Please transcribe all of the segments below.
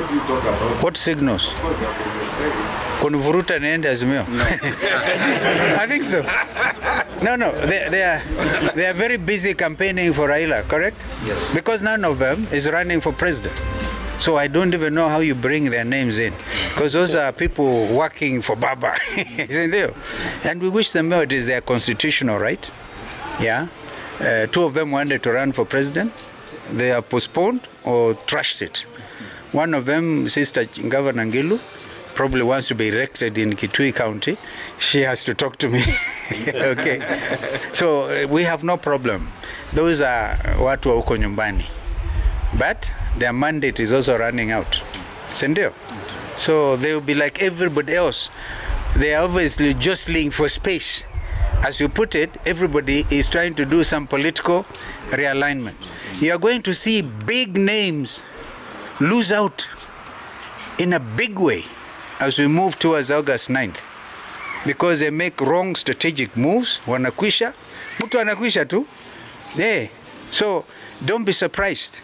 signals you talk about? What signals? Kunuvuruta niende Azimio? I think so. No, they are very busy campaigning for Raila, correct? Yes. Because none of them is running for president. So I don't even know how you bring their names in, because those are people working for Baba, isn't it? And we wish them well. It is their constitutional right. Yeah. Two of them wanted to run for president. They are postponed or trashed it. One of them, Sister Governor Ngilu, probably wants to be elected in Kitui County. She has to talk to me. Okay. So we have no problem. Those are watu wa huko nyumbani. But their mandate is also running out. Sendio. So they will be like everybody else. They are obviously jostling for space. As you put it, everybody is trying to do some political realignment. You are going to see big names lose out in a big way as we move towards August 9th. Because they make wrong strategic moves. Wanakwisha. Mtu anakwisha tu. Yeah. So don't be surprised.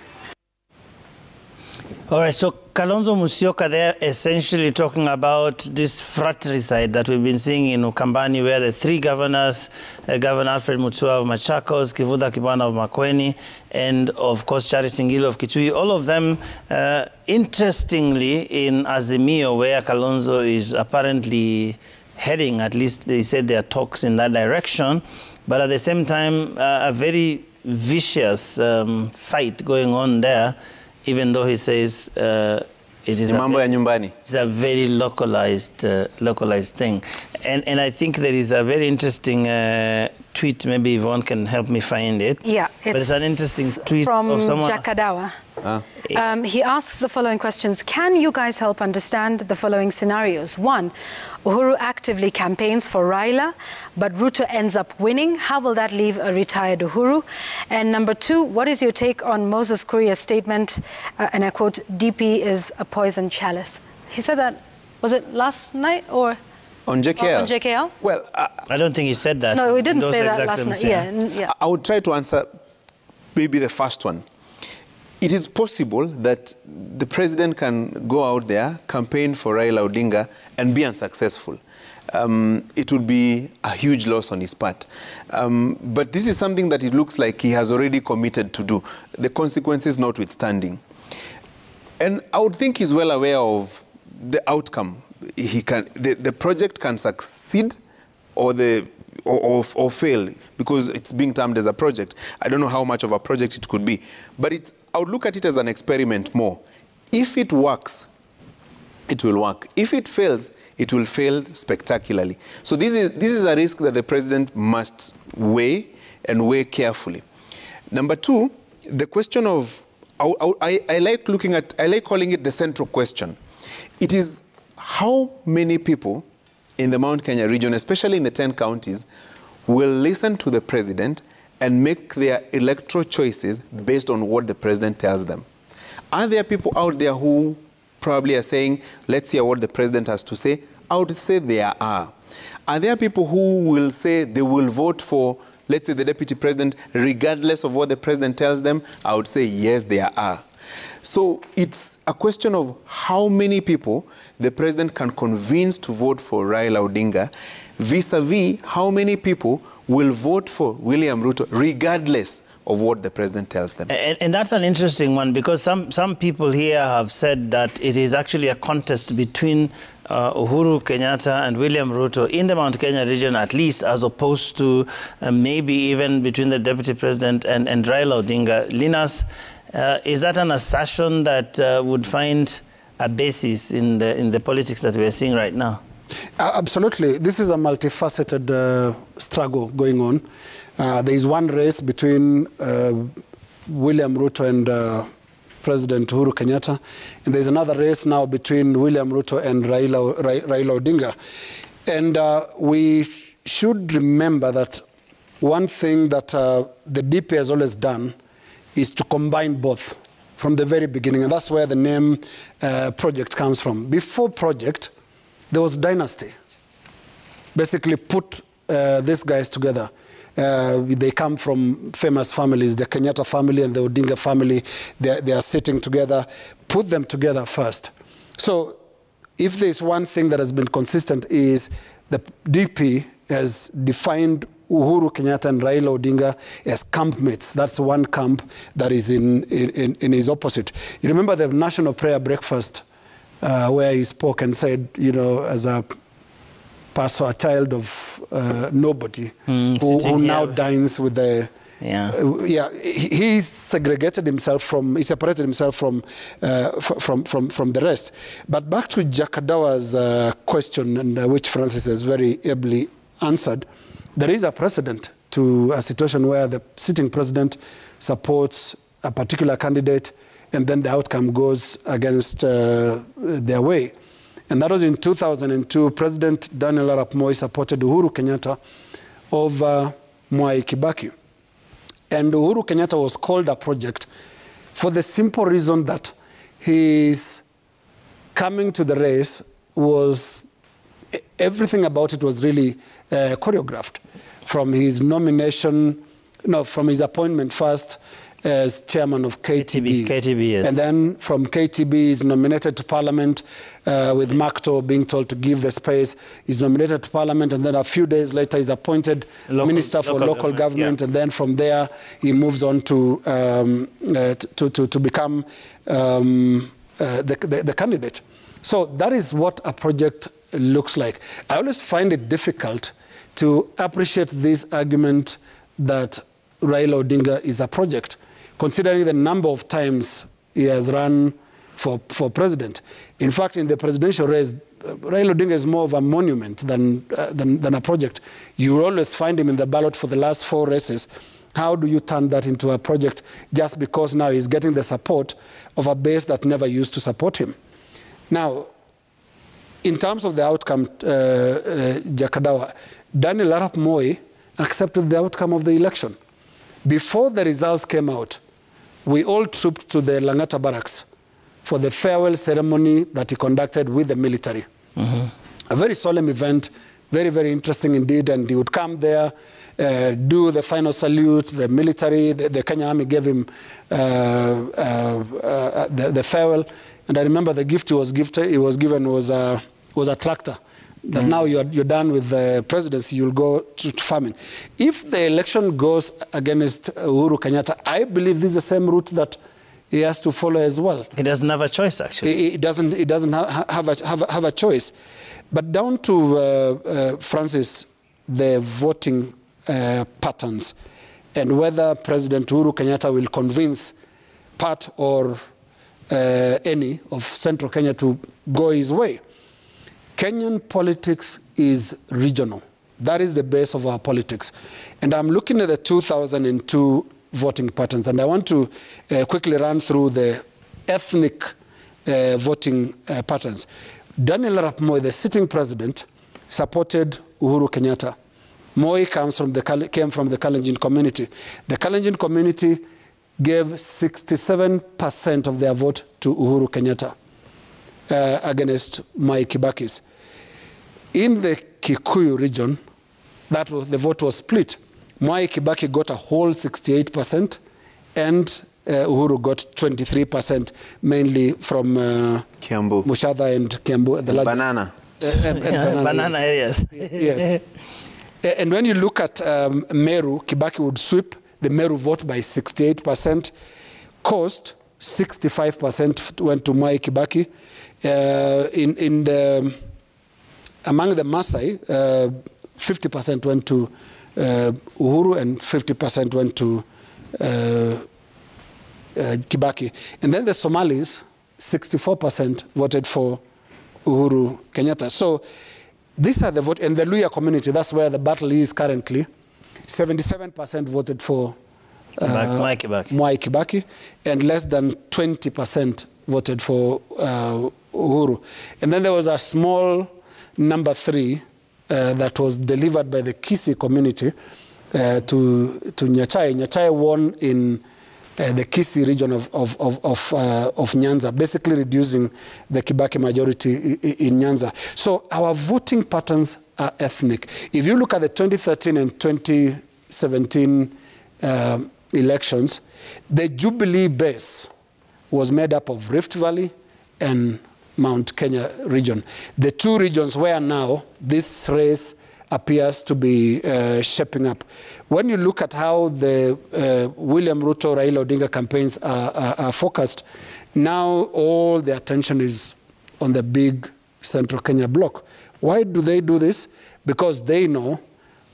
All right, so Kalonzo Musyoka there essentially talking about this fratricide that we've been seeing in Ukambani, where the three governors, Governor Alfred Mutua of Machakos, Kivutha Kibwana of Makueni, and of course Charity Ngilu of Kitui, all of them interestingly in Azimio, where Kalonzo is apparently heading, at least they said there are talks in that direction, but at the same time a very vicious fight going on there, even though he says it is it's a very localized thing. And I think there is a very interesting tweet, maybe Yvonne can help me find it. Yeah, it's an interesting tweet from of someone. Jakadawa. He asks the following questions. Can you guys help understand the following scenarios? 1, Uhuru actively campaigns for Raila, but Ruto ends up winning. How will that leave a retired Uhuru? And number 2, what is your take on Moses Kuria's statement, and I quote, DP is a poison chalice? He said that, was it last night or? On JKL? On JKL? Well, I don't think he said that. No, he didn't say that last night. Yeah. I would try to answer maybe the first one. It is possible that the president can go out there, campaign for Raila Odinga, and be unsuccessful. It would be a huge loss on his part. But this is something that it looks like he has already committed to do, the consequences notwithstanding. And I would think he's well aware of the outcome. The project can succeed or fail, because it's being termed as a project. I don't know how much of a project it could be, but I would look at it as an experiment more. If it works, it will work. If it fails, it will fail spectacularly. So this is a risk that the president must weigh, and weigh carefully. Number 2, the question of, I like calling it the central question. It is how many people in the Mount Kenya region, especially in the 10 counties, will listen to the president and make their electoral choices based on what the president tells them. Are there people out there who probably are saying, let's hear what the president has to say? I would say there are. Are there people who will say they will vote for, let's say, the deputy president regardless of what the president tells them? I would say yes, there are. So it's a question of how many people the president can convince to vote for Raila Odinga, vis-a-vis how many people will vote for William Ruto regardless of what the president tells them. And that's an interesting one, because some people here have said that it is actually a contest between Uhuru Kenyatta and William Ruto in the Mount Kenya region, at least, as opposed to maybe even between the deputy president and Raila Odinga. Linus, is that an assertion that would find a basis in the politics that we are seeing right now? Absolutely. This is a multifaceted struggle going on. There is one race between William Ruto and President Uhuru Kenyatta, and there's another race now between William Ruto and Raila Odinga. And we should remember that one thing that the DP has always done is to combine both from the very beginning, and that's where the name Project comes from. Before Project, there was Dynasty. Basically put these guys together. They come from famous families, the Kenyatta family and the Odinga family. They are sitting together. Put them together first. So if there's one thing that has been consistent is the DP has defined Uhuru Kenyatta and Raila Odinga as campmates. That's one camp that is in his opposite. You remember the National Prayer Breakfast where he spoke and said, you know, as a pastor, a child of nobody who now dines with the... He segregated himself from, he separated himself from the rest. But back to Jakadawa's question, and which Francis has very ably answered, there is a precedent to a situation where the sitting president supports a particular candidate and then the outcome goes against their way. And that was in 2002. President Daniel Arap Moi supported Uhuru Kenyatta over Mwai Kibaki. And Uhuru Kenyatta was called a project for the simple reason that his coming to the race was, everything about it was really choreographed. From his nomination, from his appointment first as chairman of KTB. KTB, yes. And then from KTB, he's nominated to Parliament with Makto being told to give the space. He's nominated to Parliament, and then a few days later, he's appointed Minister for Local Government, and then from there, he moves on to become the candidate. So that is what a project looks like. I always find it difficult to appreciate this argument that Raila Odinga is a project, considering the number of times he has run for president. In fact, in the presidential race, Raila Odinga is more of a monument than a project. You will always find him in the ballot for the last 4 races. How do you turn that into a project just because now he's getting the support of a base that never used to support him? Now, in terms of the outcome, Jakadawa, Daniel Arap Moi accepted the outcome of the election. Before the results came out, we all trooped to the Langata barracks for the farewell ceremony that he conducted with the military. A very solemn event, very, very interesting indeed, and he would come there, do the final salute, the military, the Kenya Army gave him the farewell, and I remember the gift he was given was a tractor. That now you're done with the presidency, you'll go to farming. If the election goes against Uhuru Kenyatta, I believe this is the same route that he has to follow as well. He doesn't have a choice, actually. He doesn't have a choice. But down to, Francis, the voting patterns and whether President Uhuru Kenyatta will convince part or any of Central Kenya to go his way. Kenyan politics is regional. That is the base of our politics. And I'm looking at the 2002 voting patterns, and I want to quickly run through the ethnic voting patterns. Daniel Arap Moi, the sitting president, supported Uhuru Kenyatta. Moi came from the Kalenjin community. The Kalenjin community gave 67% of their vote to Uhuru Kenyatta against Mwai Kibaki's. In the Kikuyu region, the vote was split. Mwai Kibaki got a whole 68%, and Uhuru got 23%, mainly from Kiambu, Mushadha and Kiambu. And Banana. Banana areas. Yes. And when you look at Meru, Kibaki would sweep the Meru vote by 68%. Coast, 65% went to Mwai Kibaki. Among the Maasai, 50% went to Uhuru and 50% went to Kibaki. And then the Somalis, 64% voted for Uhuru Kenyatta. So these are the vote, and the Luhya community, that's where the battle is currently. 77% voted for Mwai Kibaki, and less than 20% voted for Uhuru. And then there was a small number 3 that was delivered by the Kisii community to Nyachai. Nyachai won in the Kisii region of Nyanza, basically reducing the Kibaki majority in Nyanza. So our voting patterns are ethnic. If you look at the 2013 and 2016 2017 elections, the Jubilee base was made up of Rift Valley and Mount Kenya region. The two regions where now this race appears to be shaping up. When you look at how the William Ruto, Raila Odinga campaigns are focused, now all the attention is on the big Central Kenya bloc. Why do they do this? Because they know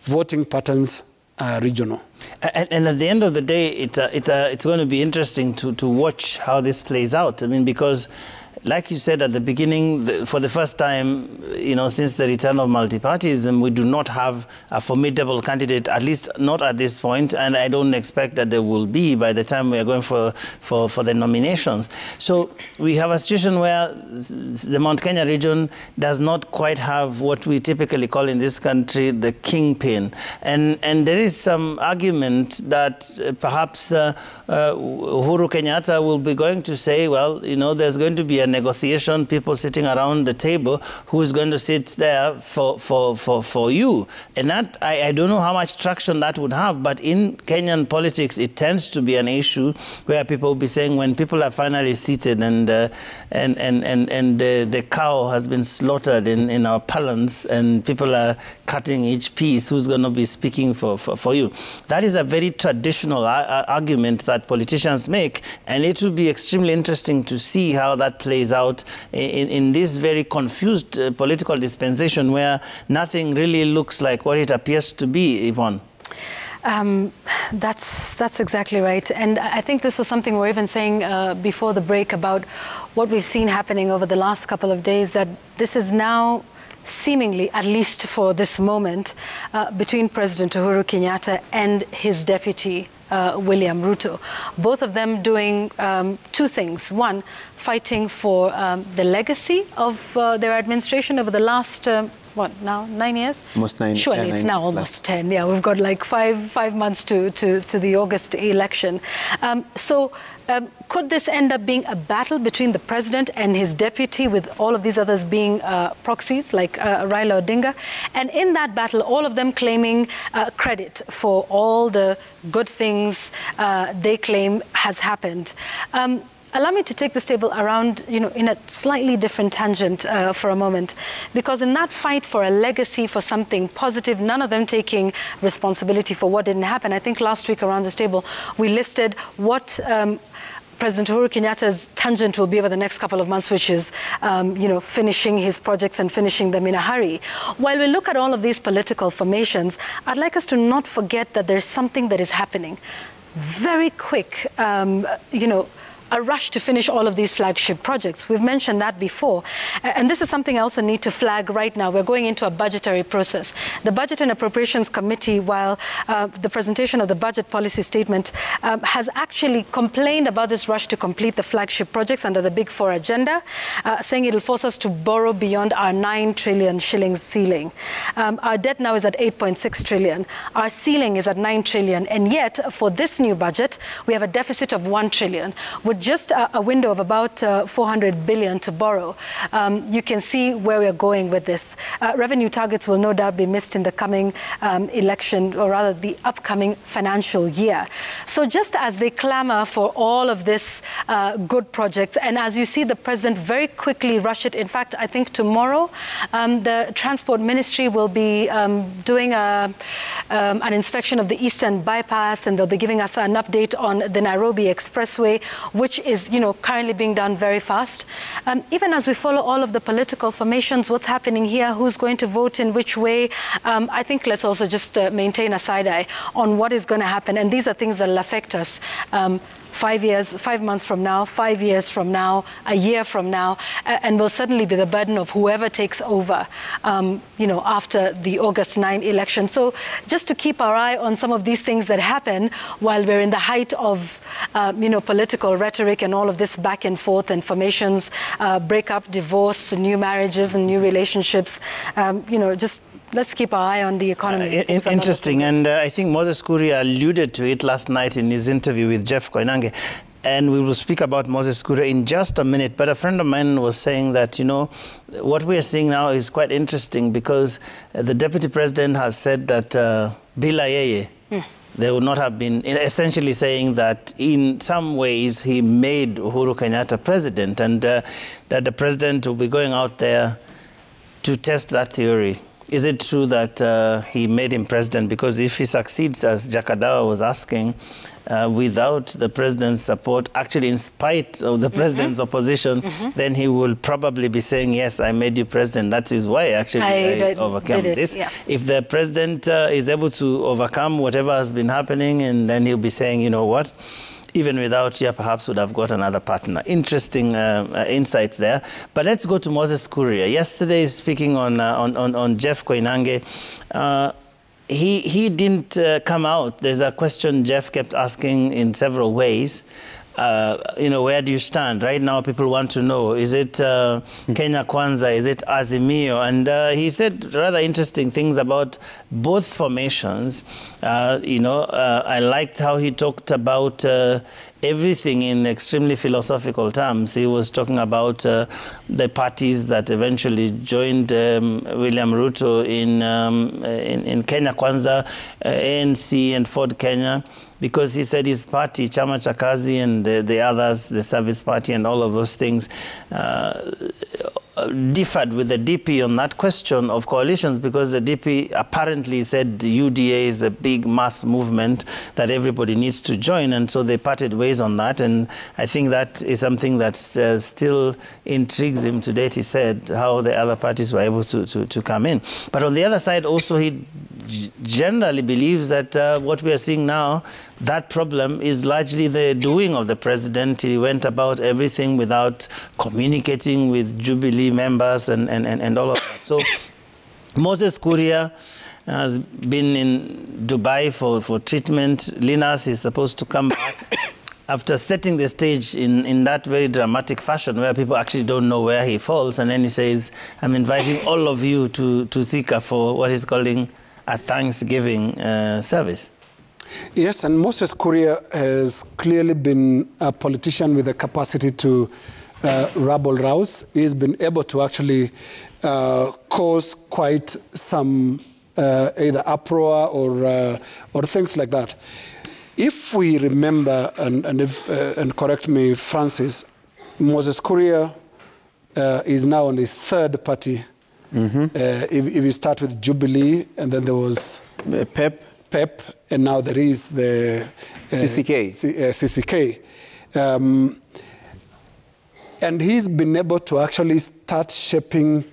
voting patterns are regional. And at the end of the day, it's going to be interesting to watch how this plays out. I mean, because like you said at the beginning, for the first time, since the return of multipartyism, we do not have a formidable candidate, at least not at this point, and I don't expect that there will be by the time we are going for the nominations. So we have a situation where the Mount Kenya region does not quite have what we typically call in this country the kingpin. And there is some argument that perhaps Uhuru Kenyatta will be going to say, well, there's going to be a negotiation, people sitting around the table, who is going to sit there for you. And that, I don't know how much traction that would have, but in Kenyan politics, it tends to be an issue where people will be saying, when people are finally seated and the cow has been slaughtered in our parlance and people are cutting each piece, who's going to be speaking for you? That is a very traditional argument that politicians make, and it will be extremely interesting to see how that plays out in this very confused political dispensation where nothing really looks like what it appears to be, Yvonne. That's exactly right. And I think this was something we were even saying before the break about what we've seen happening over the last couple of days, that this is now seemingly, at least for this moment, between President Uhuru Kenyatta and his deputy, William Ruto. Both of them doing two things. One, fighting for the legacy of their administration over the last, what now, 9 years? Almost 9. Surely it's now almost 10. Yeah, we've got like five months to the August election. Could this end up being a battle between the president and his deputy, with all of these others being proxies like Raila Odinga? And in that battle, all of them claiming credit for all the good things they claim has happened. Allow me to take this table around, in a slightly different tangent for a moment, because in that fight for a legacy, for something positive, none of them taking responsibility for what didn't happen. I think last week around this table, we listed what President Uhuru Kenyatta's tangent will be over the next couple of months, which is, finishing his projects and finishing them in a hurry. While we look at all of these political formations, I'd like us to not forget that there's something that is happening. Very quick, a rush to finish all of these flagship projects. We've mentioned that before. And this is something I also need to flag right now. We're going into a budgetary process. The Budget and Appropriations Committee, while the presentation of the budget policy statement has actually complained about this rush to complete the flagship projects under the Big Four agenda, saying it'll force us to borrow beyond our 9 trillion shillings ceiling. Our debt now is at 8.6 trillion. Our ceiling is at 9 trillion. And yet, for this new budget, we have a deficit of 1 trillion. With just a window of about 400 billion to borrow, you can see where we're going with this. Revenue targets will no doubt be missed in the coming election, or rather the upcoming financial year. So just as they clamor for all of this good projects, and as you see the president very quickly rush it, in fact, I think tomorrow the Transport Ministry will be doing an inspection of the Eastern Bypass, and they'll be giving us an update on the Nairobi Expressway, which is, currently being done very fast. Even as we follow all of the political formations, what's happening here, who's going to vote in which way, I think let's also just maintain a side eye on what is going to happen. And these are things that will affect us 5 months from now, 5 years from now, a year from now, and will certainly be the burden of whoever takes over, after the August 9 election. So just to keep our eye on some of these things that happen while we're in the height of, political rhetoric and all of this back and forth and formations, breakup, divorce, new marriages and new relationships, just let's keep our eye on the economy. Interesting, and I think Moses Kuria alluded to it last night in his interview with Jeff Koinange, and we will speak about Moses Kuria in just a minute. But a friend of mine was saying that, what we are seeing now is quite interesting, because the deputy president has said that Bila Yeye, they would not have been essentially saying that in some ways he made Uhuru Kenyatta president, and that the president will be going out there to test that theory. Is it true that he made him president? Because if he succeeds, as Jakadawa was asking, without the president's support, actually in spite of the president's opposition, then he will probably be saying, yes, I made you president. That is why actually I overcame this. Yeah. If the president is able to overcome whatever has been happening, and then he'll be saying, you know what, even without you, perhaps would have got another partner. Interesting insights there. But let's go to Moses Kuria. Yesterday, speaking on Jeff Koinange, he didn't come out. There's a question Jeff kept asking in several ways. You know, where do you stand? Right now, people want to know, is it Kenya Kwanza? Is it Azimio? And he said rather interesting things about both formations. You know, I liked how he talked about everything in extremely philosophical terms. He was talking about the parties that eventually joined William Ruto in Kenya Kwanza, ANC and Ford Kenya, because he said his party, Chama cha Kazi, and the others, the Service Party and all of those things, differed with the DP on that question of coalitions, because the DP apparently said the UDA is a big mass movement that everybody needs to join, and so they parted ways on that. And I think that is something that still intrigues him to date. He said how the other parties were able to come in. But on the other side also, he generally believes that what we are seeing now, that problem is largely the doing of the president. He went about everything without communicating with Jubilee members and all of that. So Moses Kuria has been in Dubai for treatment. Linus is supposed to come back after setting the stage in that very dramatic fashion where people actually don't know where he falls. And then he says, I'm inviting all of you to Thika for what he's calling a Thanksgiving service. Yes, and Moses Kuria has clearly been a politician with the capacity to rabble-rouse. He's been able to actually cause quite some either uproar or things like that. If we remember, and correct me, Francis, Moses Kuria is now on his third party. If you start with Jubilee, and then there was PEP, and now there is the CCK. And he's been able to actually start shaping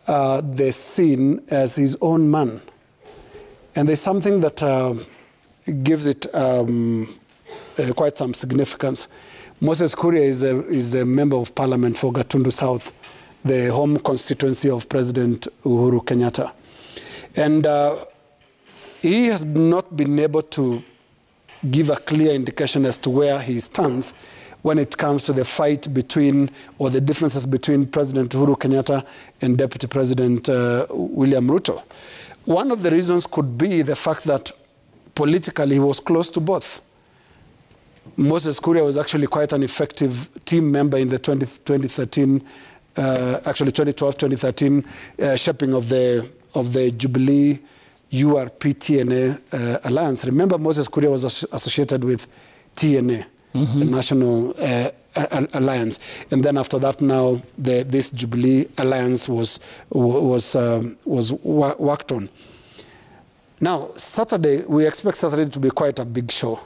the scene as his own man. And there's something that gives it quite some significance. Moses Kuria is a member of parliament for Gatundu South, the home constituency of President Uhuru Kenyatta. And he has not been able to give a clear indication as to where he stands when it comes to the fight between, or the differences between President Uhuru Kenyatta and Deputy President William Ruto. One of the reasons could be the fact that politically he was close to both. Moses Kuria was actually quite an effective team member in the 2013, actually 2012-2013 shaping of the Jubilee URP-TNA alliance. Remember, Moses Kuria was associated with TNA, the National Alliance, and then after that, now this Jubilee alliance was worked on. Now, Saturday, we expect Saturday to be quite a big show,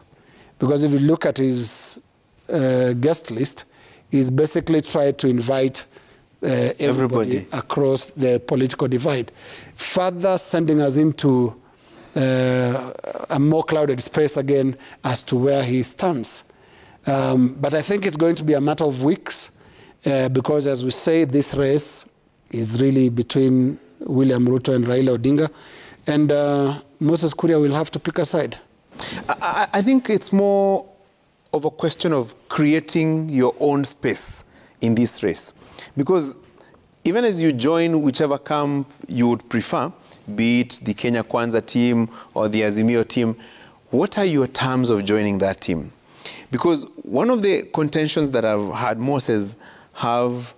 because if you look at his guest list, he's basically tried to invite everybody across the political divide, further sending us into a more clouded space again as to where he stands. But I think it's going to be a matter of weeks, because as we say, this race is really between William Ruto and Raila Odinga, and Moses Kuria will have to pick a side. I think it's more of a question of creating your own space in this race. Because even as you join whichever camp you would prefer, be it the Kenya Kwanza team or the Azimio team, what are your terms of joining that team? Because one of the contentions that I've had Moses have,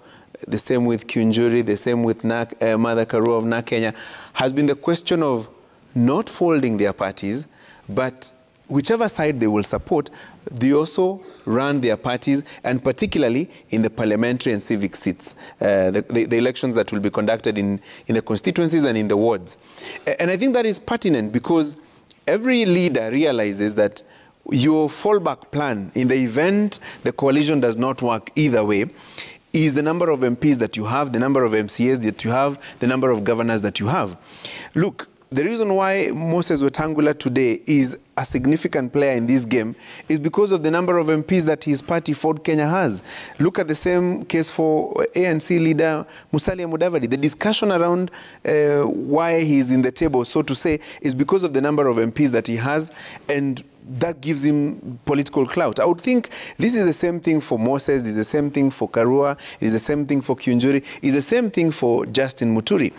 the same with Kiunjuri, the same with Mother Karua of NAK Kenya, has been the question of not folding their parties, but whichever side they will support, they also run their parties, and particularly in the parliamentary and civic seats, the elections that will be conducted in the constituencies and in the wards. And I think that is pertinent because every leader realizes that your fallback plan in the event the coalition does not work either way is the number of MPs that you have, the number of MCAs that you have, the number of governors that you have. Look, the reason why Moses Wetangula today is a significant player in this game is because of the number of MPs that his party, Ford Kenya, has. Look at the same case for ANC leader Musalia Mudavadi. The discussion around why he's in the table, so to say, is because of the number of MPs that he has, and that gives him political clout. I would think this is the same thing for Moses, it's the same thing for Karua, it's the same thing for Kiunjuri, it's the same thing for Justin Muturi.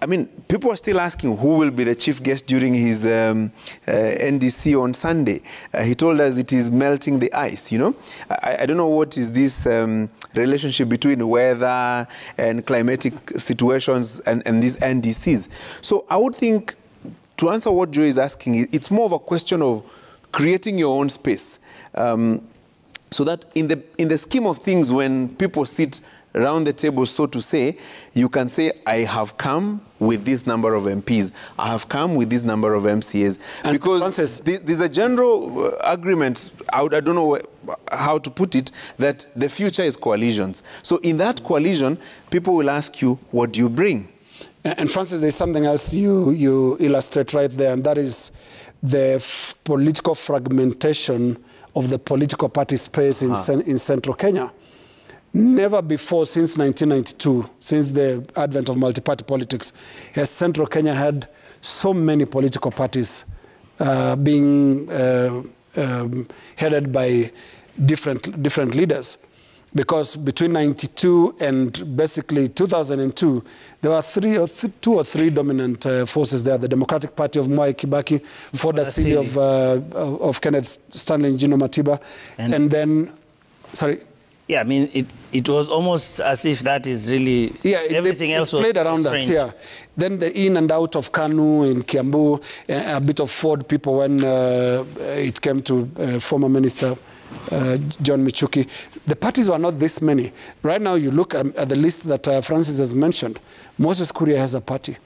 I mean, people are still asking who will be the chief guest during his NDC on Sunday. He told us it is melting the ice, you know. I don't know what is this relationship between weather and climatic situations and these NDCs. So I would think, to answer what Joe is asking, it's more of a question of creating your own space. So that in the scheme of things, when people sit around the table, so to say, you can say, I have come with this number of MPs, I have come with this number of MCAs. And because Francis, there's a general agreement, I don't know how to put it, that the future is coalitions. So in that coalition, people will ask you, what do you bring? And Francis, there's something else you illustrate right there, and that is the political fragmentation of the political party space in central Kenya. Never before since 1992, since the advent of multi-party politics, has central Kenya had so many political parties being headed by different leaders. Because between 92 and basically 2002, there were two or three dominant forces there. The Democratic Party of Mwai Kibaki, Ford Asili of Kenneth Stanley Njino Matiba, and then, sorry. Yeah, I mean, it was almost as if that is really, everything else was played around that, yeah. Then the in and out of KANU in Kiambu, a bit of Ford people when it came to former Minister John Michuki. The parties were not this many. Right now, you look at the list that Francis has mentioned. Moses Kuria has a party.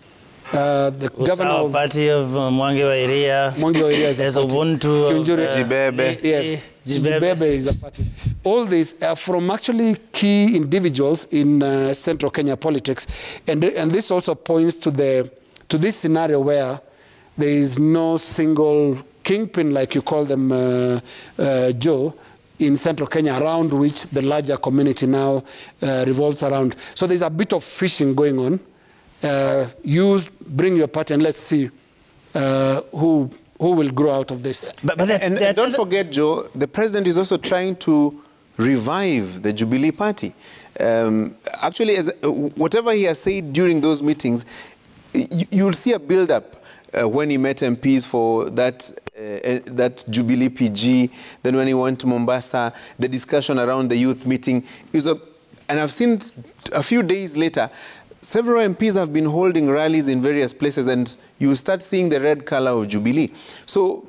The governor of party of Mwangi wa Iria is a party. Ubuntu Jibebe. Yes, Jibebe is a party. All these are from actually key individuals in central Kenya politics, and this also points to this scenario where there is no single kingpin, like you call them, Joe, in central Kenya, around which the larger community now revolves around. So there's a bit of fishing going on. You bring your party and let's see who will grow out of this. And don't forget, Joe, the president is also trying to revive the Jubilee Party. Actually, whatever he has said during those meetings, you'll see a build-up when he met MPs for that Jubilee PG, then when he went to Mombasa, the discussion around the youth meeting and I've seen a few days later, several MPs have been holding rallies in various places, and you start seeing the red color of Jubilee. So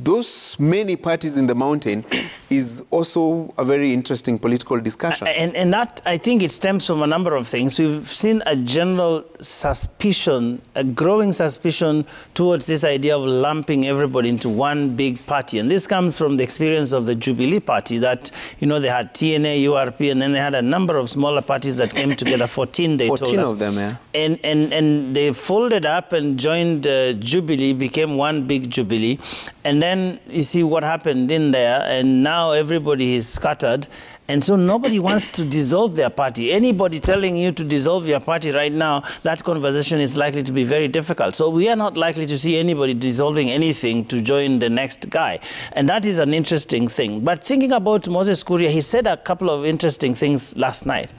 those many parties in the mountain is also a very interesting political discussion. And that, I think it stems from a number of things. We've seen a general suspicion, a growing suspicion towards this idea of lumping everybody into one big party. And this comes from the experience of the Jubilee Party that, you know, they had TNA, URP, and then they had a number of smaller parties that came together, 14 they told us. 14 of them, yeah. And they folded up and joined Jubilee, became one big Jubilee. And then you see what happened in there, and now everybody is scattered. And so nobody wants to dissolve their party. Anybody telling you to dissolve your party right now, that conversation is likely to be very difficult. So we are not likely to see anybody dissolving anything to join the next guy. And that is an interesting thing. But thinking about Moses Kuria, he said a couple of interesting things last night.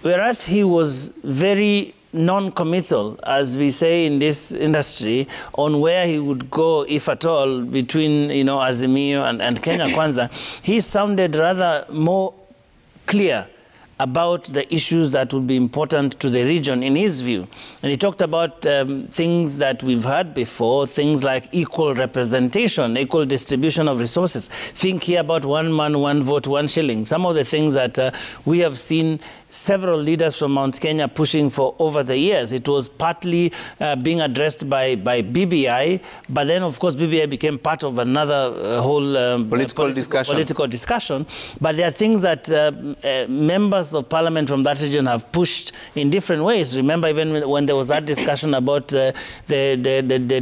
Whereas he was very non-committal, as we say in this industry, on where he would go, if at all, between, you know, Azimio and Kenya Kwanza, he sounded rather more clear about the issues that would be important to the region in his view. And he talked about things that we've heard before, things like equal representation, equal distribution of resources. Think here about one man, one vote, one shilling. Some of the things that we have seen several leaders from Mount Kenya pushing for over the years. It was partly being addressed by BBI, but then of course BBI became part of another whole political discussion. But there are things that members of parliament from that region have pushed in different ways. Remember, even when there was that discussion about the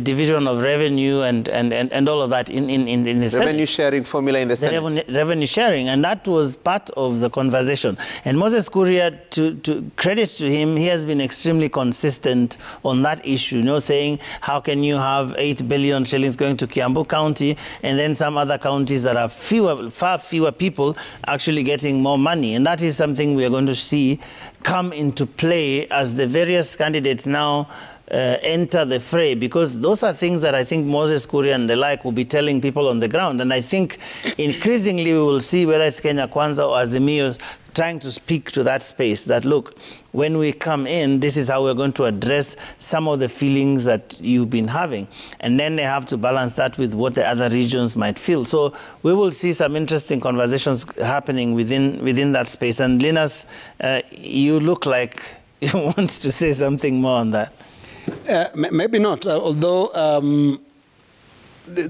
division of revenue and all of that in the Senate. Revenue sharing formula in the Senate. Revenue sharing, and that was part of the conversation. And Moses Kuria, to credit to him, he has been extremely consistent on that issue, you know, saying how can you have 8 billion shillings going to Kiambu County and then some other counties that have far fewer people actually getting more money. And that is something we are going to see come into play as the various candidates now enter the fray, because those are things that I think Moses Kuria and the like will be telling people on the ground. And I think increasingly we will see, whether it's Kenya Kwanza or Azimio, trying to speak to that space, that look, when we come in, this is how we're going to address some of the feelings that you've been having. And then they have to balance that with what the other regions might feel. So we will see some interesting conversations happening within that space. And Linus, you look like you want to say something more on that. Maybe not, although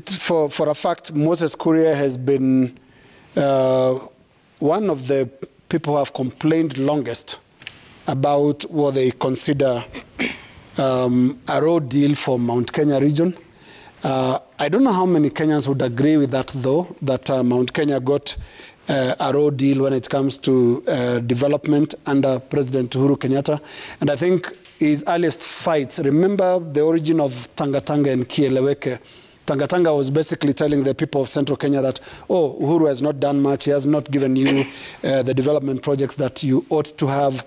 for a fact, Moses Kuria has been one of the people who have complained longest about what they consider a road deal for Mount Kenya region. I don't know how many Kenyans would agree with that, though, that Mount Kenya got a road deal when it comes to development under President Uhuru Kenyatta. And I think his earliest fights, remember the origin of Tangatanga and Kieleweke. Tangatanga was basically telling the people of Central Kenya that, oh, Uhuru has not done much, he has not given you the development projects that you ought to have.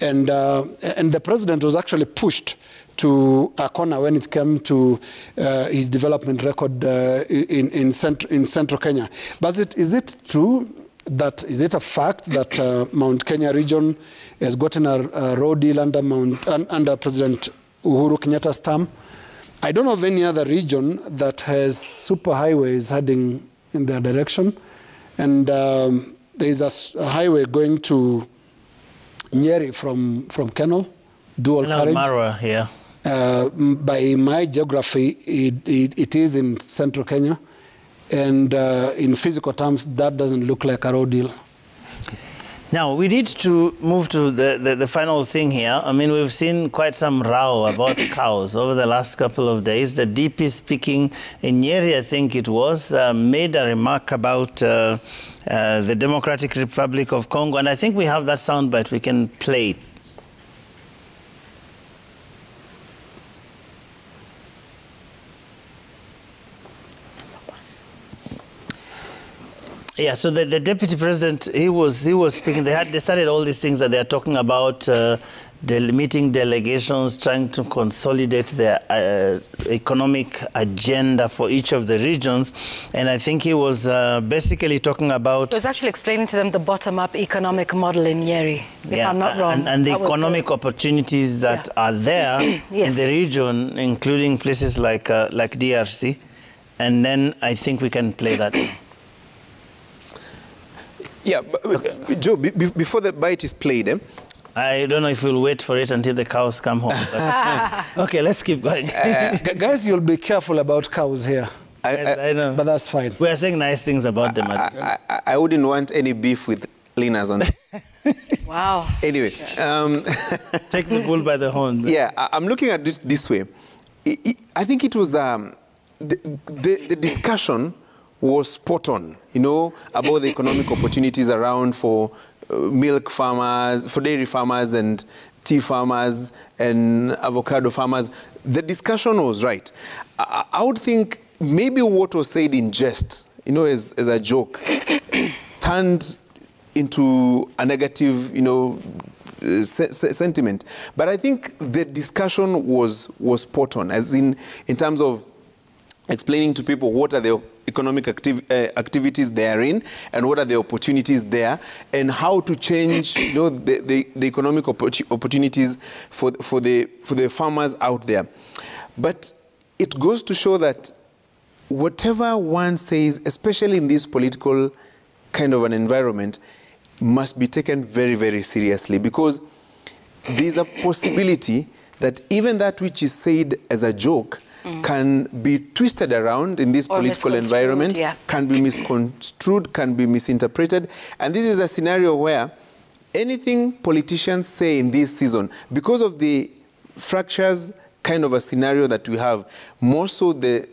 And the president was actually pushed to a corner when it came to his development record in Central Kenya. But is it true that, is it a fact that Mount Kenya region has gotten a road deal under President Uhuru Kenyatta's term? I don't know of any other region that has superhighways heading in their direction. And there is a highway going to Nyeri from Kenol, dual carriage. Marwa, yeah. By my geography, it is in Central Kenya. And in physical terms, that doesn't look like a road deal. Now, we need to move to the final thing here. I mean, we've seen quite some row about cows over the last couple of days. The DP speaking in Nyeri, I think it was, made a remark about the Democratic Republic of Congo. And I think we have that soundbite. We can play it. Yeah, so the deputy president, he was speaking. They started all these things that they are talking about, meeting delegations, trying to consolidate their economic agenda for each of the regions. And I think he was basically talking about... He was actually explaining to them the bottom-up economic model in Nyeri, if I'm not wrong. And the economic opportunities that are there yes. in the region, including places like DRC. And then I think we can play that. Yeah, but, okay. Joe, before the bite is played, I don't know if we'll wait for it until the cows come home. Okay, let's keep going. Guys, you'll be careful about cows here. I know. But that's fine. We are saying nice things about them. I wouldn't want any beef with Linas on Wow. Anyway. Take the bull by the horn. Yeah, I'm looking at it this way. I think it was the discussion was spot on, you know, about the economic opportunities around for milk farmers, for dairy farmers and tea farmers and avocado farmers. The discussion was right. I would think maybe what was said in jest, you know, as a joke, turned into a negative, you know, sentiment. But I think the discussion was spot on, as in terms of explaining to people what are the economic activities they are in, and what are the opportunities there, and how to change the economic opportunities for the farmers out there. But it goes to show that whatever one says, especially in this political kind of an environment, must be taken very, very seriously, because there's a possibility that even that which is said as a joke can be twisted around in this political environment, can be misconstrued, can be misinterpreted. And this is a scenario where anything politicians say in this season, because of the fractures kind of a scenario that we have, more so the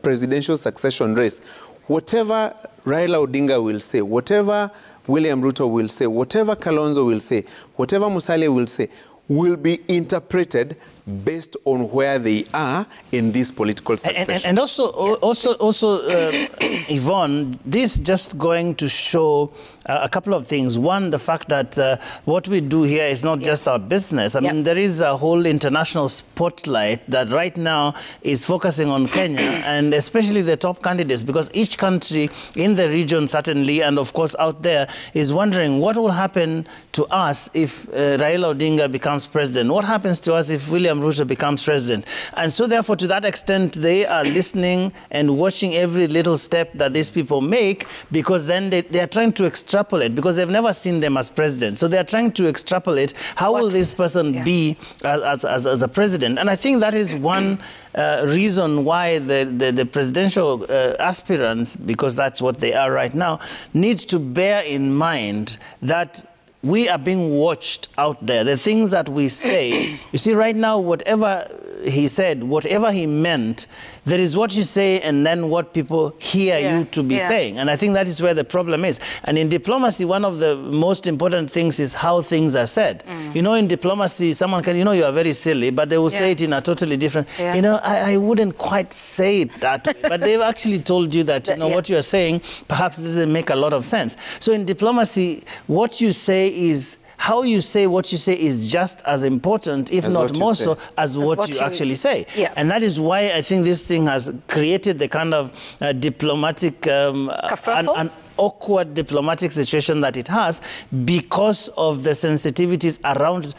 presidential succession race, whatever Raila Odinga will say, whatever William Ruto will say, whatever Kalonzo will say, whatever Musalia will say, will be interpreted based on where they are in this political succession. And also, Yvonne, this just going to show a couple of things. One, the fact that what we do here is not just our business. I mean, there is a whole international spotlight that right now is focusing on Kenya, and especially the top candidates, because each country in the region, certainly, and of course out there, is wondering what will happen to us if Raila Odinga becomes president? What happens to us if William Ruto becomes president? And so therefore, to that extent, they are listening and watching every little step that these people make, because then they are trying to extrapolate, because they've never seen them as president. So they are trying to extrapolate, how will this person be as a president? And I think that is one reason why the presidential aspirants, because that's what they are right now, need to bear in mind that we are being watched out there. The things that we say, you see, right now, whatever he said, whatever he meant, there is what you say and then what people hear you to be saying. And I think that is where the problem is. And in diplomacy, one of the most important things is how things are said. You know, in diplomacy, someone can, you know, you are very silly, but they will say it in a totally different, you know, I wouldn't quite say it that way, but they've actually told you that, you know, what you are saying perhaps doesn't make a lot of sense. So in diplomacy, what you say is, how you say what you say is just as important, if not more so, as what you actually say. And that is why I think this thing has created the kind of diplomatic awkward diplomatic situation that it has, because of the sensitivities around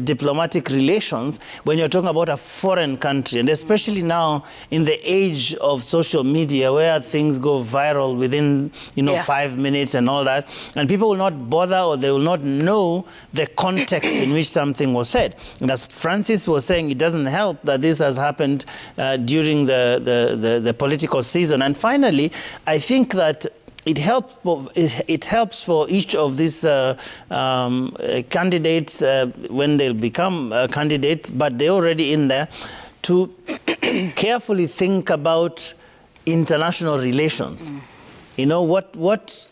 diplomatic relations when you're talking about a foreign country, and especially now in the age of social media where things go viral within 5 minutes and all that, and people will not bother, or they will not know the context in which something was said. And as Francis was saying, it doesn't help that this has happened during the political season. And finally, I think that it helps for each of these candidates when they'll become candidates, but they're already in there, to carefully think about international relations. You know, what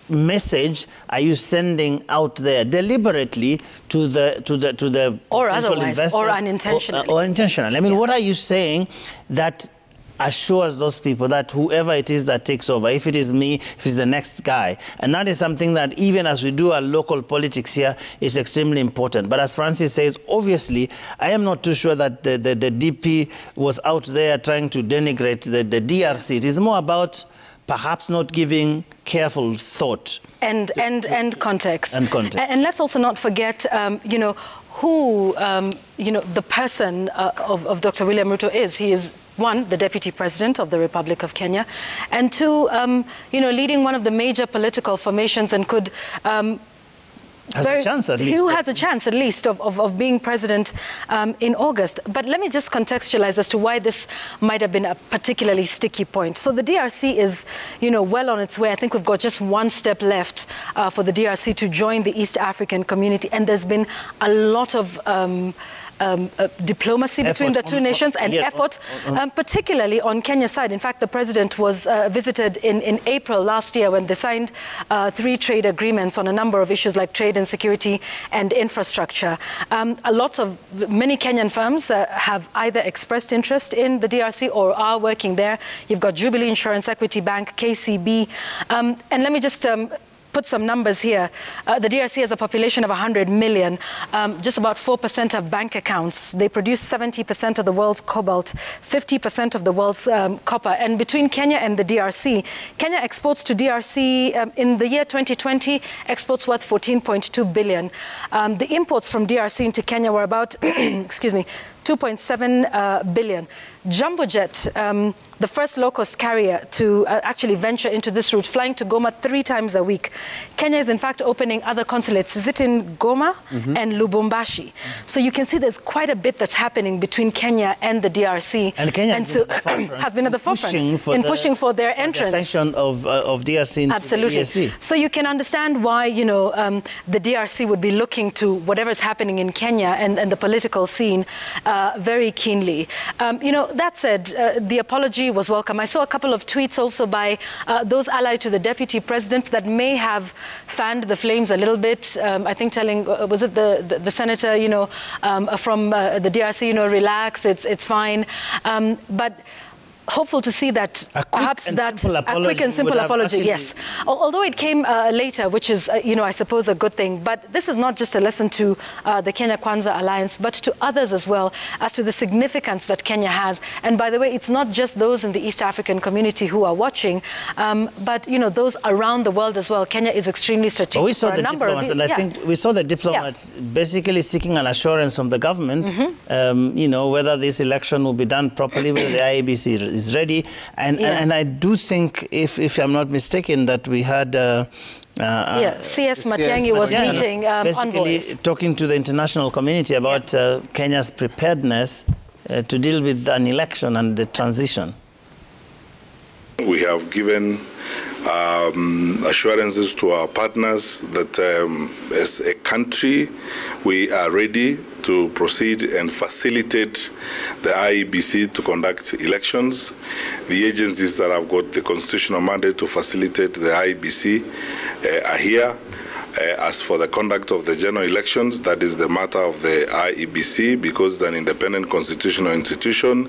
message are you sending out there deliberately to the or potential otherwise, investors, or unintentionally, or intentionally? I mean, what are you saying that assures those people that whoever it is that takes over, if it is me, if it's the next guy? And that is something that even as we do our local politics here is extremely important. But as Francis says, obviously, I am not too sure that the DP was out there trying to denigrate the DRC. It is more about perhaps not giving careful thought. And context. And context. And let's also not forget, who, the person of Dr. William Ruto is. He is, one, the Deputy President of the Republic of Kenya, and two, leading one of the major political formations, and could... has a chance at least. Who has a chance, at least, of being president in August. But let me just contextualize as to why this might have been a particularly sticky point. So the DRC is, well on its way. I think we've got just one step left for the DRC to join the East African community. And there's been a lot of diplomacy between the two nations, and effort, particularly on Kenya's side. In fact, the president was visited in April last year when they signed 3 trade agreements on a number of issues like trade and security and infrastructure. Many Kenyan firms have either expressed interest in the DRC or are working there. You've got Jubilee Insurance, Equity Bank, KCB. And let me just put some numbers here. The DRC has a population of 100 million. Just about 4% have bank accounts. They produce 70% of the world's cobalt, 50% of the world's copper. And between Kenya and the DRC, Kenya exports to DRC in the year 2020, exports worth 14.2 billion. The imports from DRC into Kenya were about, excuse me, 2.7 billion. Jumbojet, the first low-cost carrier to actually venture into this route, flying to Goma 3 times a week. Kenya is in fact opening other consulates. Is it in Goma and Lubumbashi? So you can see there's quite a bit that's happening between Kenya and the DRC. And Kenya has been at the forefront in pushing for their entrance. The extension of DRC into Absolutely. the DRC. So you can understand why, you know, the DRC would be looking to whatever's happening in Kenya and the political scene very keenly. You know, that said, the apology was welcome. I saw a couple of tweets also by those allied to the deputy president that may have fanned the flames a little bit. I think telling, was it the senator, you know, from the DRC, you know, relax, it's fine. But hopeful to see that perhaps that a quick and simple apology, yes. Although it came later, which is, you know, I suppose a good thing. But this is not just a lesson to the Kenya Kwanza Alliance, but to others as well, as to the significance that Kenya has. And by the way, it's not just those in the East African community who are watching, but, you know, those around the world as well. Kenya is extremely strategic. We saw the diplomats, and I think we saw the diplomats basically seeking an assurance from the government, you know, whether this election will be done properly, whether the IEBC is ready, and I do think, if I'm not mistaken, that we had CS Matiang'i was meeting envoys, talking to the international community about Kenya's preparedness to deal with an election and the transition. We have given assurances to our partners that as a country we are ready to proceed and facilitate the IEBC to conduct elections. The agencies that have got the constitutional mandate to facilitate the IEBC are here. As for the conduct of the general elections, that is the matter of the IEBC because it's an independent constitutional institution.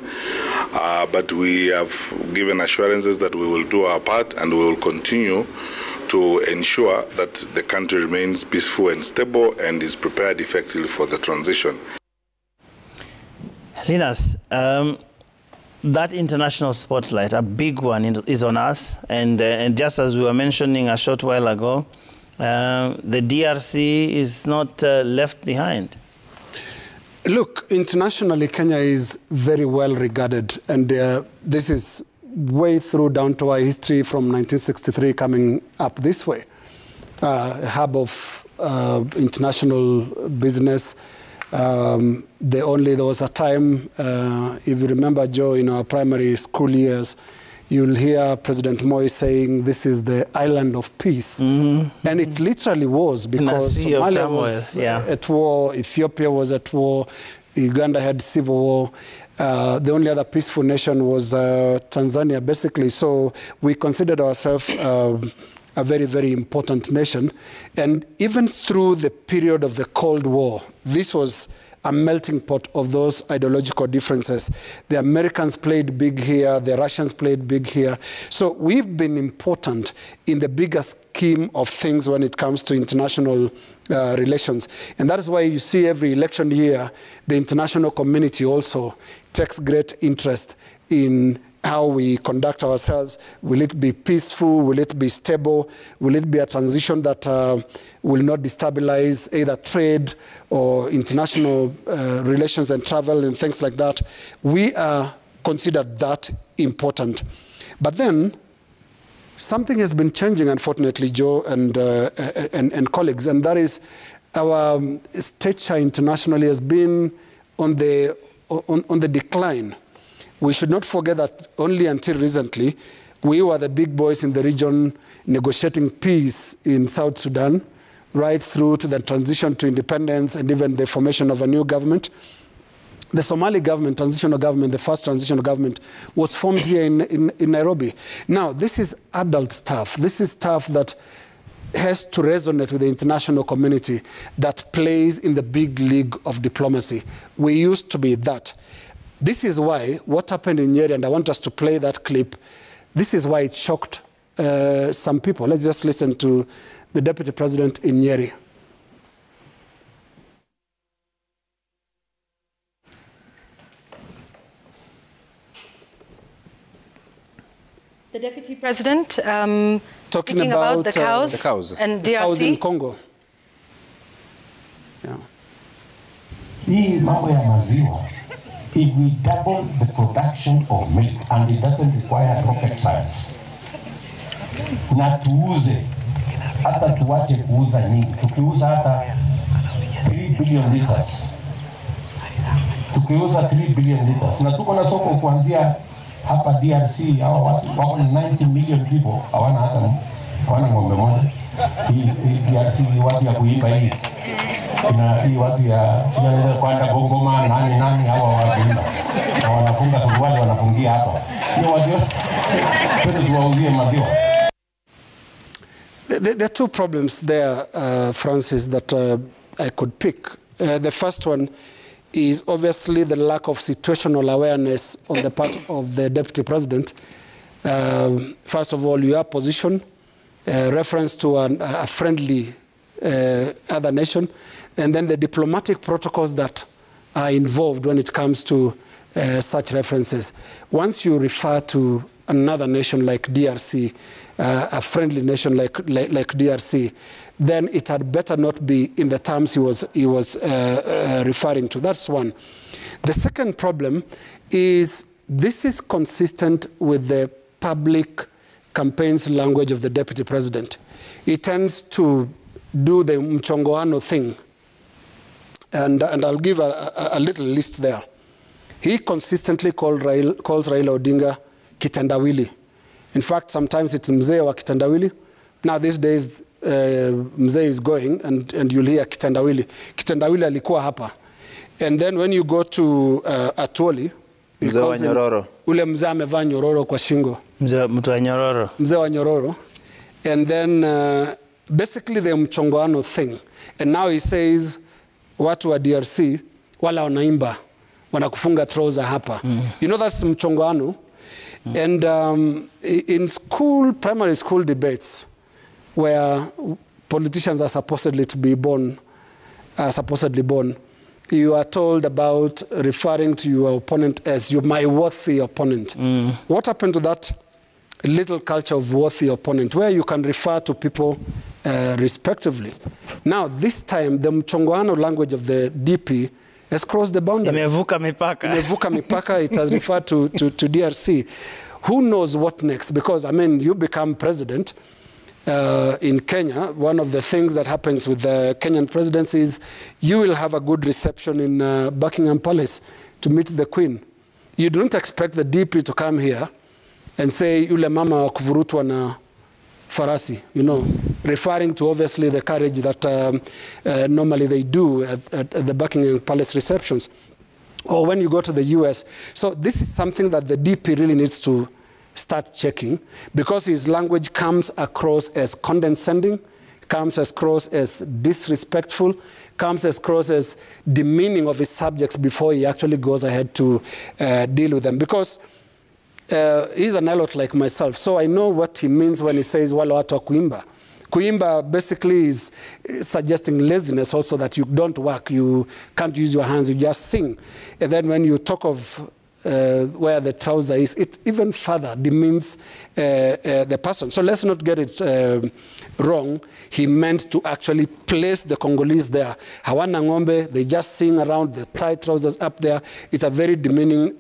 But we have given assurances that we will do our part and we will continue to ensure that the country remains peaceful and stable and is prepared effectively for the transition. Linus, that international spotlight, a big one, is on us. And just as we were mentioning a short while ago, the DRC is not left behind. Look, internationally, Kenya is very well regarded. And this is way through down to our history from 1963 coming up this way. A hub of international business. There was a time, if you remember, Joe, in our primary school years, you'll hear President Moi saying this is the island of peace. And it literally was, because Somalia was at war, Ethiopia was at war, Uganda had civil war. The only other peaceful nation was Tanzania, basically. So we considered ourselves a very, very important nation. And even through the period of the Cold War, this was a melting pot of those ideological differences. The Americans played big here, the Russians played big here. So we've been important in the bigger scheme of things when it comes to international relations. And that is why you see every election year, the international community also takes great interest in how we conduct ourselves. Will it be peaceful? Will it be stable? Will it be a transition that will not destabilize either trade or international relations and travel and things like that? We are considered that important. But then something has been changing, unfortunately, Joe and colleagues, and that is our stature internationally has been on the decline. We should not forget that only until recently, we were the big boys in the region negotiating peace in South Sudan, right through to the transition to independence and even the formation of a new government. The Somali government, transitional government, the first transitional government, was formed here in Nairobi. Now, this is adult stuff. This is stuff that has to resonate with the international community that plays in the big league of diplomacy. We used to be that. This is why what happened in Nyeri, and I want us to play that clip, this is why it shocked some people. Let's just listen to the deputy president in Nyeri. The deputy president talking about the cows and DRC. The cows in Congo. Yeah. Hii mambo ya maziwa, if we double the production of milk and it doesn't require rocket science, na tuuze, hata tuwache kuuza nyingi, tukiuza hata 3 billion liters, tukiuza 3 billion liters, na tuko na soko kuanzia hapa DRC, hawa watu wako na 90 million people, hawana ng'ombe moja. Hii DRC ni watu ya kuiba hii. Na hii watu ya sina kwenda Bongoma nani hawa wanaimba. Na wanafunga suruali wanafungia hapa. Hiyo watu twende tuwauzie maziwa. There are two problems there, Francis, that I could pick. The first one is obviously the lack of situational awareness on the part of the deputy president. First of all, your position, reference to a friendly other nation, and then the diplomatic protocols that are involved when it comes to such references. Once you refer to another nation like DRC, a friendly nation like DRC, then it had better not be in the terms he was referring to. That's one. The second problem is this is consistent with the public campaigns language of the deputy president. He tends to do the mchongoano thing, and I'll give a little list there. He consistently calls Raila Odinga kitendawili. In fact, sometimes it's mzee wa kitendawili. Now these days, mzee is going, and you'll hear kitendawili. Kitendawili alikuwa hapa. And then when you go to Atwoli, mzee wa nyororo. Ule mzee amevaa nyororo kwa shingo. Mtu wa nyororo. Mzee wa nyororo. And then basically the mchongoano thing. And now he says, watu wa DRC, wala wanaimba, wanakufunga trouser hapa. You know, that's mchongoano. And in school, primary school debates, where politicians are supposedly to be born, you are told about referring to your opponent as my worthy opponent. What happened to that little culture of worthy opponent, where you can refer to people respectively? Now, this time, the mchongoano language of the DP has crossed the boundary. Imevuka mipaka. Imevuka mipaka, it has referred to DRC. Who knows what next? Because, I mean, you become president in Kenya. One of the things that happens with the Kenyan presidency is you will have a good reception in Buckingham Palace to meet the Queen. You don't expect the DP to come here and say, yule mama wa kuvurutwa na farasi, you know, referring to obviously the courage that normally they do at the Buckingham Palace receptions, or when you go to the US. So this is something that the DP really needs to start checking, because his language comes across as condescending, comes across as disrespectful, comes across as demeaning of his subjects before he actually goes ahead to deal with them. Because he's an allot like myself, so I know what he means when he says wale watu wa kuimba. Kuimba basically is suggesting laziness also, that you don't work, you can't use your hands, you just sing. And then when you talk of where the trouser is, it even further demeans the person. So let's not get it wrong. He meant to actually place the Congolese there. Hawana ng'ombe, they just sing around, the tight trousers up there. It's a very demeaning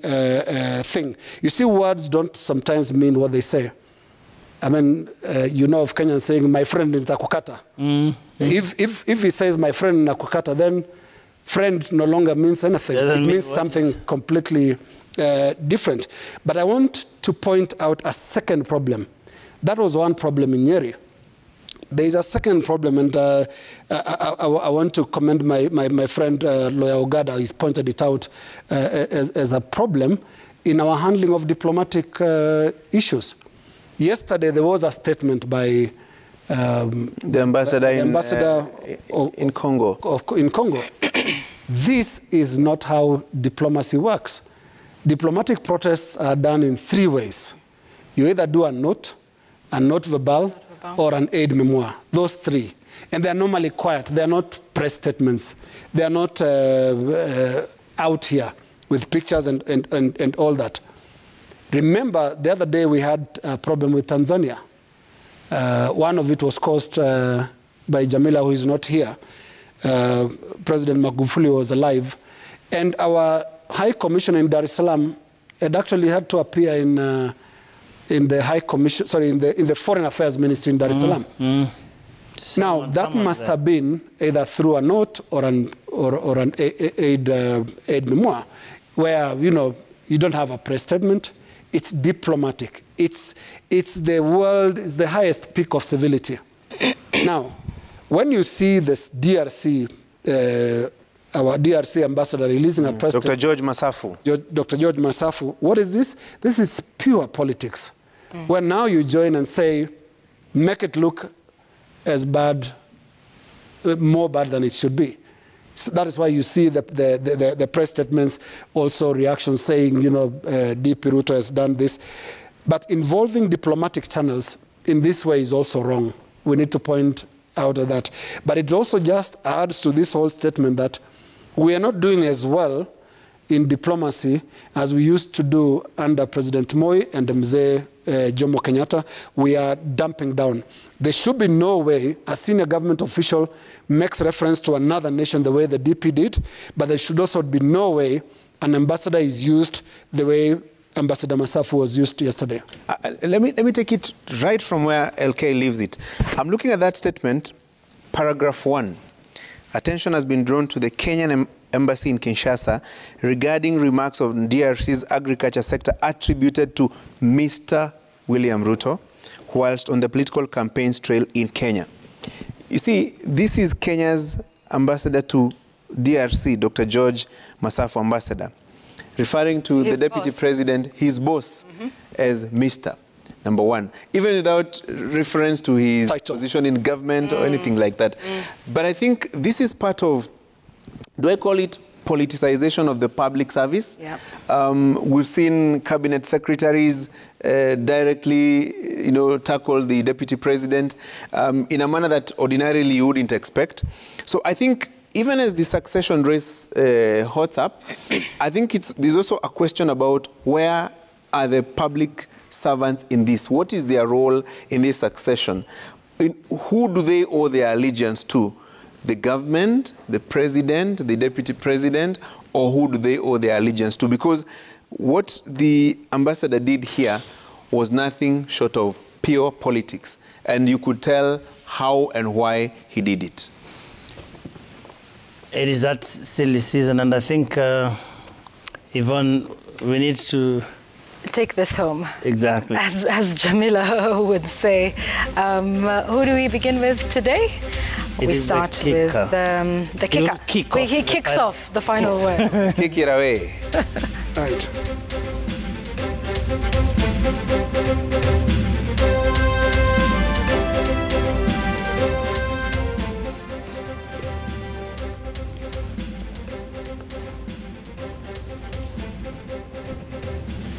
thing. You see, words don't sometimes mean what they say. I mean, you know of Kenyans saying, my friend nitakukata. If he says, my friend nakukata, then friend no longer means anything. It means something completely different. But I want to point out a second problem. That was one problem in Nyeri. There is a second problem, and I want to commend my friend Lawyer Ogada. He's pointed it out as a problem in our handling of diplomatic issues. Yesterday, there was a statement by the ambassador in Congo. In Congo. This is not how diplomacy works. Diplomatic protests are done in three ways. You either do a note verbal, or an aide-memoire, those three. And they're normally quiet. They're not press statements. They're not out here with pictures and all that. Remember, the other day we had a problem with Tanzania. One of it was caused by Jamila, who is not here. President Magufuli was alive. And our High Commissioner in Dar es Salaam had actually had to appear in the High Commission, sorry, in the Foreign Affairs Ministry in Dar es Salaam. Now, that must have been either through a note or an aide memoire, where, you know, you don't have a press statement. It's diplomatic. It's the highest peak of civility. Now, when you see this DRC, our DRC ambassador releasing a press statement. Dr. George Masafu. Dr. George Masafu, what is this? This is pure politics. Where now you join and say, make it look as bad, more bad than it should be. So that is why you see the press statements, also reactions saying, you know, DP Ruto has done this. But involving diplomatic channels in this way is also wrong. We need to point out that. But it also just adds to this whole statement that we are not doing as well in diplomacy as we used to do under President Moi and Mzee Jomo Kenyatta. We are dumping down. There should be no way a senior government official makes reference to another nation the way the DP did, but there should also be no way an ambassador is used the way Ambassador Masafu was used yesterday. Let me take it right from where LK leaves it. I'm looking at that statement, paragraph 1. Attention has been drawn to the Kenyan Embassy in Kinshasa regarding remarks of DRC's agriculture sector attributed to Mr. William Ruto whilst on the political campaigns trail in Kenya. You see, this is Kenya's ambassador to DRC, Dr. George Masafu, ambassador, referring to the deputy president, his boss, as Mr. Number one, even without reference to his position in government or anything like that. But I think this is part of, do I call it politicization of the public service? Yep. We've seen cabinet secretaries directly, you know, tackle the deputy president in a manner that ordinarily you wouldn't expect. So I think even as the succession race hots up, I think there's also a question about where are the public servants in this? What is their role in this succession? Who do they owe their allegiance to? The government, the president, the deputy president, or who do they owe their allegiance to? Because what the ambassador did here was nothing short of pure politics. And you could tell how and why he did it. It is that silly season, and I think, Yvonne, we need to take this home. Exactly. As Jamila would say. Who do we begin with today? We start with the kicker. He kicks off the final word. Kick it away. Right.